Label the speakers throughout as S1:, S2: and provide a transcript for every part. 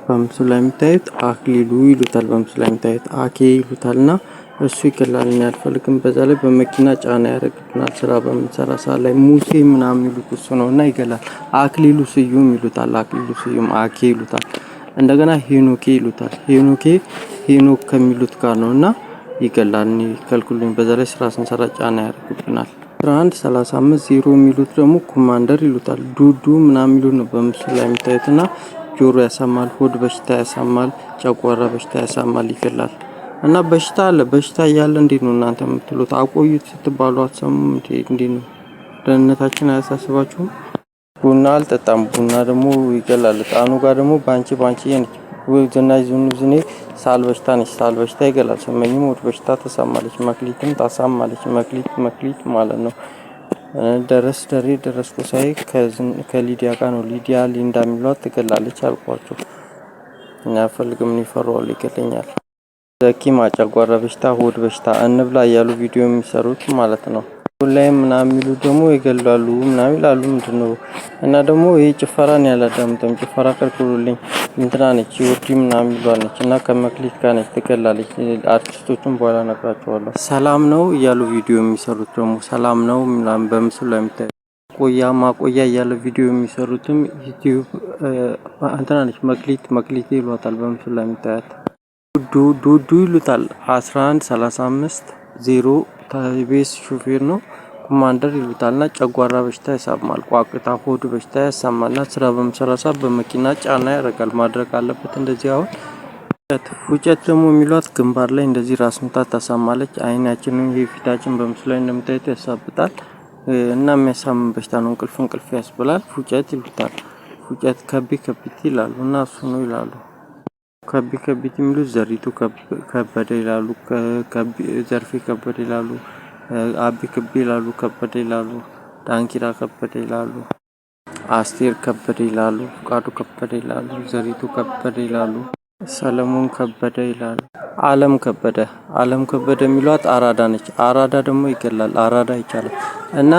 S1: በምስሉ ላይ የምታዩት አክሊሉ ይሉታል። በምስሉ ላይ የምታዩት አኬ ይሉታልና እሱ ይገላል ያልፈልግም። በዛ ላይ በመኪና ጫና ያደርግብናል ስራ በምንሰራ ሰዓት ላይ ሙሴ ምናምን ይሉት እሱ ነውና ይገላል። አክሊሉ ስዩም ይሉታል። አክሊሉ ስዩም አኬ ይሉታል። እንደገና ሄኖኬ ይሉታል። ሄኖክ ከሚሉት ጋር ነውና ይገላል። ከልኩልኝ በዛ ላይ ስራ ስንሰራ ጫና ያደርግብናል። 1135 የሚሉት ደግሞ ኮማንደር ይሉታል። ዱዱ ምናምን ይሉት ነው በምስሉ ላይ የምታዩትና ጆሮ ያሳማል፣ ሆድ በሽታ ያሳማል፣ ጨጓራ በሽታ ያሳማል፣ ይገላል። እና በሽታ አለ። በሽታ እያለ እንዴት ነው እናንተ የምትሉት? አቆዩት ስትባሉ አትሰሙም እንዴ? እንዴት ነው? ደህንነታችን አያሳስባችሁም? ቡና አልጠጣም። ቡና ደግሞ ይገላል። ጣኑ ጋር ደግሞ ባንቺ ዝናይ ዝኔ ሳል በሽታ ነች። ሳል በሽታ ይገላል። ስመኝም ሆድ በሽታ ተሳማለች፣ መክሊትም ታሳማለች። መክሊት ማለት ነው። ደረስ ኩሳይ ከሊዲያ ጋር ነው። ሊንዳ የሚሏት ትገላለች አልኳቸው። እና ፈልግም ይፈራዋል፣ ይገለኛል። ዘኪ ማጨጓራ በሽታ፣ ሆድ በሽታ እንብላ እያሉ ቪዲዮ የሚሰሩት ማለት ነው። ላይ ምናምን የሚሉ ደግሞ ይገላሉ ምናምን ይላሉ። ምንድነው? እና ደግሞ ይሄ ጭፈራን ያላዳምጠም። ጭፈራ ከልክሉልኝ እንትና ነች ወዲ ምናምን ይሏል ነች እና ከመክሊት ጋር ነች ትገላለች። አርቲስቶቹን በኋላ ነግራቸዋለሁ። ሰላም ነው እያሉ ቪዲዮ የሚሰሩት ደግሞ ሰላም ነው ምናምን በምስሉ ላይ የምታዩት ማቆያ እያለ ቪዲዮ የሚሰሩትም ዩቲዩብ እንትና ነች መክሊት ይሏታል። በምስሉ ላይ የምታዩት ዱዱ ይሉታል። 1135 ታቢስ ሹፌር ነው። ኮማንደር ይሉታልና ጨጓራ በሽታ ያሳማል፣ ቋቅታ ሆድ በሽታ ያሳማልና ስራ በምሰራ ሰዓት በመኪና ጫና ያደርጋል። ማድረግ አለበት እንደዚህ። አሁን ፉጨት ደግሞ የሚሏት ግንባር ላይ እንደዚህ ራስ ምታት ታሳማለች። አይናችንን የፊታችን በምስሉ ላይ እንደምታዩት ያሳብጣል እና የሚያሳምን በሽታ ነው። እንቅልፍ ያስብላል። ፉጨት ይሉታል። ፉጨት ከቢት ይላሉ እና እሱ ነው ይላሉ። ከቢት የሚሉት ዘሪቱ ከበደ ይላሉ። ዘርፌ ከበደ ይላሉ። አቢ ከበደ ይላሉ። ከበደ ይላሉ። ዳንኪራ ከበደ ይላሉ። አስቴር ከበደ ይላሉ። ፍቃዱ ከበደ ይላሉ። ዘሪቱ ከበደ ይላሉ። ሰለሞን ከበደ ይላሉ። አለም ከበደ የሚሏት አራዳ ነች። አራዳ ደግሞ ይገላል። አራዳ ይቻላል እና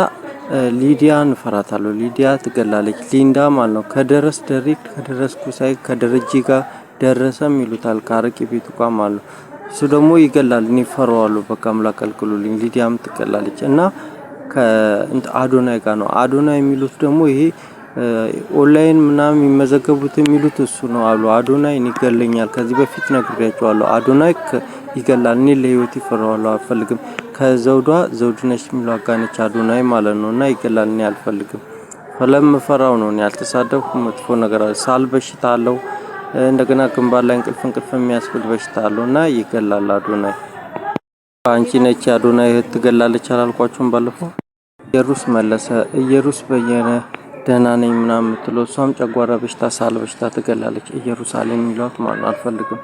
S1: ሊዲያ እንፈራታለሁ። ሊዲያ ትገላለች። ሊንዳ ማለት ነው። ከደረስ ኩሳይ ከደረጃ ጋር ደረሰም ይሉታል። ካረቂ ቤቱ ጋር ማለት እሱ ደግሞ ይገላል። እኔ ፈራዋለሁ። በቃ አምላክ ከልክሉልኝ። ሊዲያም ትገላለች እና አዶናይ ጋር ነው። አዶናይ የሚሉት ደግሞ ይሄ ኦንላይን ምናምን የሚመዘገቡት የሚሉት እሱ ነው አሉ። አዶናይ ይገለኛል። ከዚህ በፊት ነግሬያቸዋለሁ። አዶናይ ይገላል። እኔ ለህይወት ይፈራዋለሁ፣ አልፈልግም። ዘውድነሽ የሚለው አጋነች አዶናይ ማለት ነው እና ይገላል። እኔ አልፈልግም። ፈራው ነው። እኔ አልተሳደብኩ። መጥፎ ነገር አለ። ሳል በሽታ አለው። እንደገና ግንባር ላይ እንቅልፍ የሚያስብል በሽታ አለውና ይገላል። አዶናይ አንቺ ነች አዶናይ ትገላለች አላልኳችሁም ባለፈው? ኢየሩስ በየነ ደህና ነኝ ምናምን የምትለው እሷም ጨጓራ በሽታ ሳል በሽታ ትገላለች። ኢየሩሳሌም የሚሏት ማለት አልፈልግም።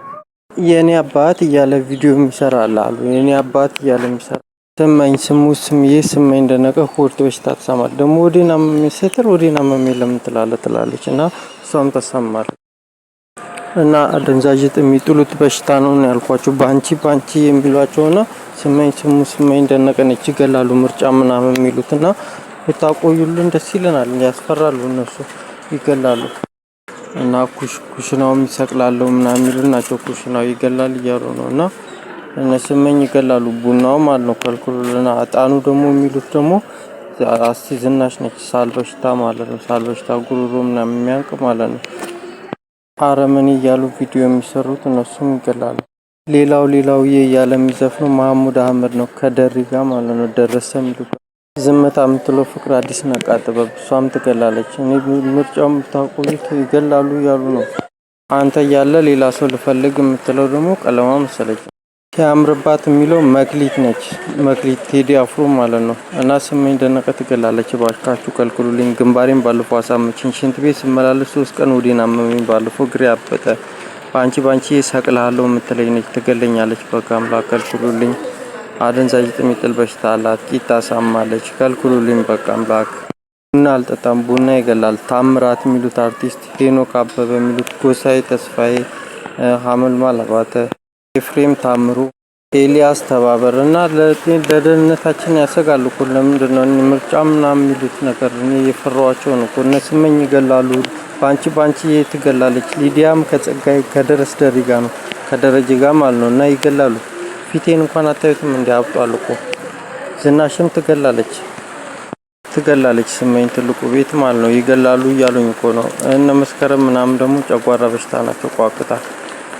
S1: የኔ አባት እያለ ቪዲዮ የሚሰራ አሉ። የኔ አባት እያለ የሚሰራ ስመኝ እንደነቀ ሆድ በሽታ ተሰማል። ደግሞ ወዴና ስትል ወዴና ለምን ትላለች እና እሷም ተሰማለች። እና አደንዛዥ የሚጥሉት በሽታ ነው ያልኳችሁ። ባንቺ የሚሏቸውና ስመኝ እንደነቀነች ይገላሉ። ምርጫ ምናምን የሚሉትና ብታቆዩልን ደስ ይለናል። ያስፈራሉ። እነሱ ይገላሉ እና ኩሽናውም ይሰቅላሉ ምናምን የሚሉ ናቸው። ኩሽናው ይገላል እያሉ ነው እና ስመኝ ይገላሉ። ቡናው ማለት ነው ከልክሉልና። አጣኑ ደግሞ የሚሉት ደግሞ ዝናሽ ነች። ሳል በሽታ ማለት ነው። ሳል በሽታ ጉሮሮ ምናምን የሚያንቅ ማለት ነው። አረመኔ እያሉ ቪዲዮ የሚሰሩት እነሱም ይገላሉ። ሌላው እያለ የሚዘፍነው መሐሙድ አህመድ ነው ከደሪ ጋር ማለት ነው። ደረሰ የሚሉት ዝምታ የምትለው ፍቅር አዲስ ነቃ ጥበብ እሷም ትገላለች። እኔ ምርጫው የምታቆዩት ይገላሉ እያሉ ነው። አንተ እያለ ሌላ ሰው ልፈልግ የምትለው ደግሞ ቀለማ መሰለች። ያምርባት የሚለው መክሊት ነች። መክሊት ቴዲ አፍሮ ማለት ነው እና ስመኝ ደነቀ ትገላለች። ባካችሁ ከልክሉልኝ። ግንባሬን ባለፈው አሳመችኝ። ሽንት ቤት ስመላለስ 3 ቀን ወዴን አመመኝ። ባለፈው ግሬ አበጠ። ባንቺ ሰቅልሃለሁ የምትለኝ ነች። ትገለኛለች። በቃ አምላክ ከልክሉልኝ። አደንዛዥ የሚጥል በሽታ አላት። ቂጣ ሳማለች። ከልክሉልኝ። በቃ አምላክ። ቡና አልጠጣም። ቡና ይገላል። ታምራት የሚሉት አርቲስት፣ ሄኖክ አበበ የሚሉት፣ ጎሳዬ ተስፋዬ፣ ሀመልማል አባተ፣ ኤፍሬም ታምሩ፣ ኤልያስ ተባበርና ለደህንነታችን ያሰጋሉ እኮ። ለምንድን ነው ምርጫ ምናምን የሚሉት ነገር? እኔ የፈራኋቸው ነው እኮ። እነ ስመኝ ይገላሉ፣ ባንቺ ትገላለች። ሊዲያም ከጸጋይ ከደረስ ደሪ ጋር ነው ከደረጀ ጋር ማለት ነው። እና ይገላሉ። ፊቴን እንኳን አታዩትም? እንዲ አብጧል እኮ። ዝናሽም ትገላለች። ስመኝ ትልቁ ቤት ማለት ነው። ይገላሉ እያሉኝ እኮ ነው። እነ መስከረም ምናምን ደግሞ ጨጓራ በሽታ ናቸው። ቋቅታ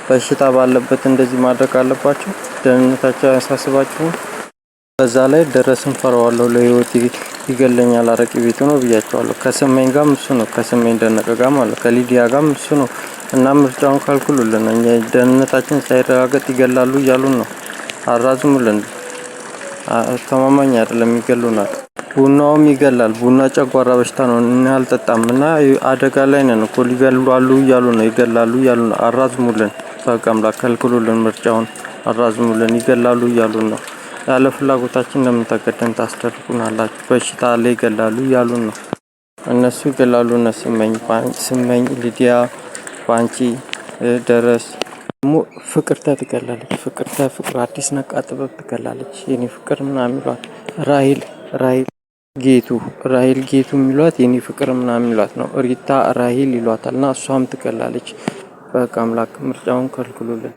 S1: በሽታ ባለበት እንደዚህ ማድረግ አለባቸው? ደህንነታቸው አያሳስባችሁም? በዛ ላይ ደረስን ፈራዋለሁ፣ ለህይወት ይገለኛል፣ አረቂ ቤቱ ነው ብያቸዋለሁ። ከስመኝ ጋር እሱ ነው፣ ከስመኝ ደነቀ ጋር ማለት ከሊዲያ ጋር እሱ ነው። እና ምርጫውን ካልኩሉልን፣ እኛ ደህንነታችን ሳይረጋገጥ ይገላሉ እያሉን ነው። አራዝሙልን። ተማማኝ አይደለም፣ ይገሉናል። ቡናውም ይገላል። ቡና ጨጓራ በሽታ ነው። እኔ አልጠጣም እና አደጋ ላይ ነን እኮ። ሊገላሉ እያሉ ነው፣ ይገላሉ እያሉ ነው። አራዝሙልን። በቃ አምላክ ከልክሉልን፣ ምርጫውን አራዝሙልን። ይገላሉ እያሉን ነው። ያለ ፍላጎታችን ለምን ተገደን ታስደርጉናላችሁ? በሽታ አለ፣ ይገላሉ እያሉን ነው። እነሱ ይገላሉ። ስመኝ፣ ሊዲያ፣ ባንቺ፣ ደረስ ደግሞ ፍቅርተ ትገላለች። ፍቅር አዲስ ነቃ ጥበብ ትገላለች። የኔ ፍቅር ምናምን ይሏት። ራሂል ጌቱ የሚሏት የኔ ፍቅር ምናምን ይሏት ነው። ሪታ ራሂል ይሏታል እና እሷም ትገላለች። በቃ አምላክ ምርጫውን ከልክሉልን።